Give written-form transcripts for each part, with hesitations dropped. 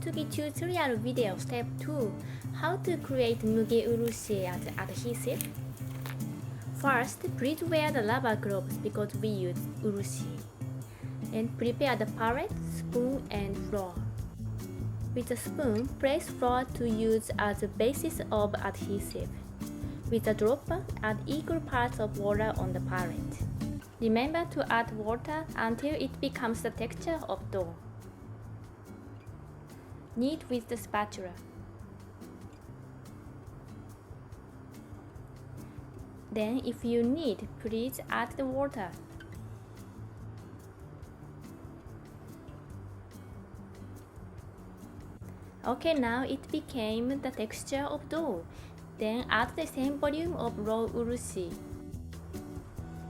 Kintsugi Tutorial Video Step 2 How to create Mugi-urushi as adhesive. First, please wear the rubber gloves because we use urushi. And prepare the palette, spoon and flour. With the spoon, place flour to use as a basis of adhesive. With the dropper, add equal parts of water on the palette. Remember to add water until it becomes the texture of dough. Knead with the spatula. Then, if you need, please add the water. Okay, now it became the texture of dough. Then add the same volume of raw urushi.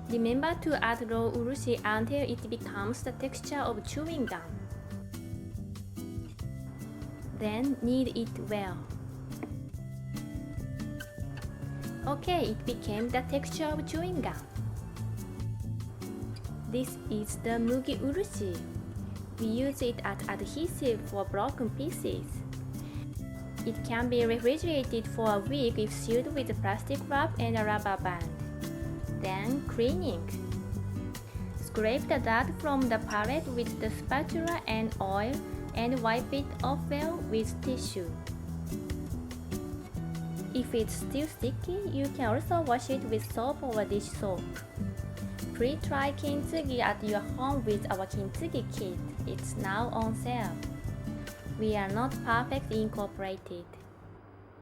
Remember to add raw urushi until it becomes the texture of chewing gum. Then knead it well. Okay, it became the texture of chewing gum. This is the Mugi-urushi. We use it as adhesive for broken pieces. It can be refrigerated for a week if sealed with a plastic wrap and a rubber band. Then cleaning. Scrape the dirt from the palette with the spatula and oil and wipe it off well with tissue. If it's still sticky, you can also wash it with soap or dish soap. Please try Kintsugi at your home with our Kintsugi kit. It's now on sale. We are not perfectly incorporated.